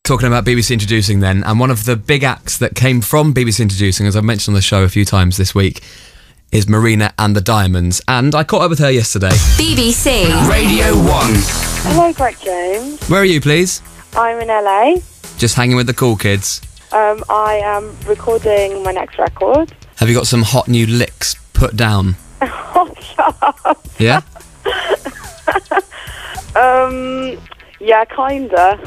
talking about BBC Introducing then, and one of the big acts that came from BBC Introducing, as I've mentioned on the show a few times this week, is Marina and the Diamonds, and I caught up with her yesterday. BBC Radio 1. Hello, Greg James. Where are you, please? I'm in LA. Just hanging with the cool kids. I am recording my next record. Have you got some hot new licks put down? Oh, shut up. Yeah? Yeah, kinda.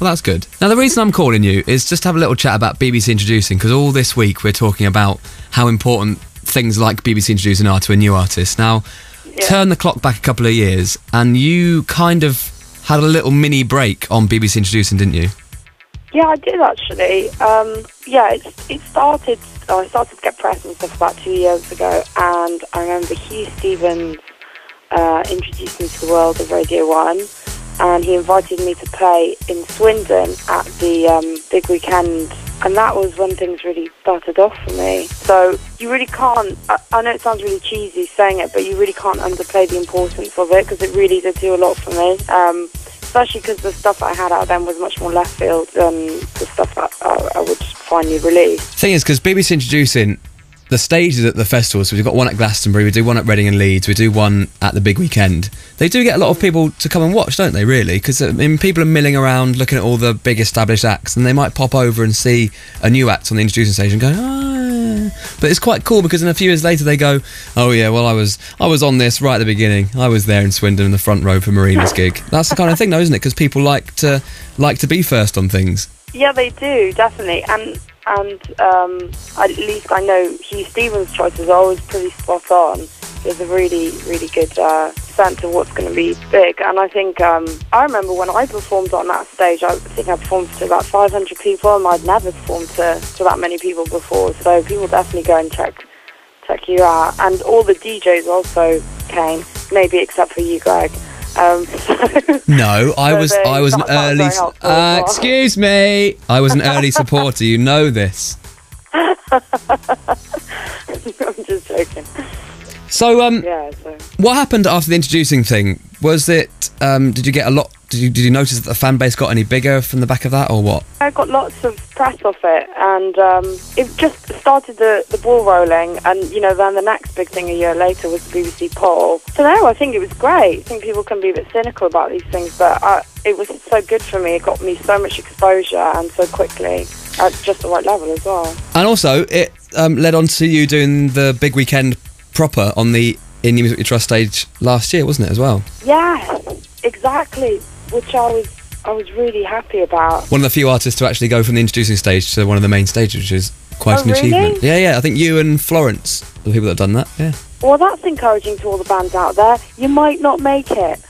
Well, that's good. Now, the reason I'm calling you is just to have a little chat about BBC Introducing, because all this week we're talking about how important things like BBC Introducing are to a new artist. Now, turn the clock back a couple of years, and you kind of had a little mini break on BBC Introducing, didn't you? Yeah, I did actually. It started. I started to get press and stuff about 2 years ago, and I remember Hugh Stevens introduced me to the world of Radio 1, and he invited me to play in Swindon at the big weekend, and that was when things really started off for me. So you really can't, I know it sounds really cheesy saying it, but you really can't underplay the importance of it, because it really did do a lot for me. Especially because the stuff I had out then was much more left field than the stuff that I would finally release. Thing is, because BBC Introducing, the stages at the festivals, so we've got one at Glastonbury, we do one at Reading and Leeds, we do one at the big weekend. They do get a lot of people to come and watch, don't they, really? Because people are milling around looking at all the big established acts, and they might pop over and see a new act on the Introducing stage and go, But it's quite cool, because then a few years later they go, oh yeah, well I was on this right at the beginning. I was there in Swindon in the front row for Marina's gig. That's the kind of thing though, isn't it? Because people like to be first on things. Yeah, they do, definitely. And at least I know Hugh Stevens' choices are always pretty spot on. There's a really, really good sense of what's going to be big. And I think, I remember when I performed on that stage, I think I performed to about 500 people, and I'd never performed to that many people before. So people definitely go and check you out. And all the DJs also came, maybe except for you, Greg. No, I was an early. Excuse me, I was an early supporter. You know this. I'm just joking. So, what happened after the Introducing thing? Was it? Did you get a lot? Did you notice that the fan base got any bigger from the back of that, or what? I got lots of press off it, and it just started the ball rolling. And then the next big thing a year later was the BBC poll. So no, I think it was great. I think people can be a bit cynical about these things, but it was so good for me. It got me so much exposure, and so quickly at just the right level as well. And also, it led on to you doing the big weekend proper on the In Your Music We Trust stage last year, wasn't it, as well? Yeah, exactly, which I was really happy about. One of the few artists to actually go from the Introducing stage to one of the main stages, which is quite an achievement. Yeah, I think you and Florence are the people that have done that, yeah. Well, that's encouraging to all the bands out there. You might not make it.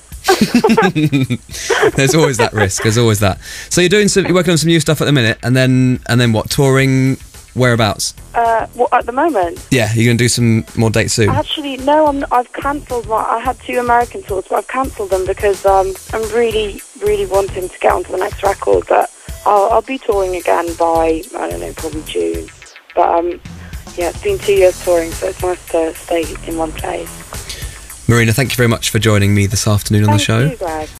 There's always that risk, there's always that. So you're working on some new stuff at the minute, and then what, touring? Whereabouts? At the moment? Yeah, you're going to do some more dates soon? Actually, no, I've cancelled I had 2 American tours, but I've cancelled them because I'm really, really wanting to get onto the next record, but I'll be touring again by, I don't know, probably June. But, it's been 2 years touring, so it's nice to stay in one place. Marina, thank you very much for joining me this afternoon on the show. Thank you, Greg.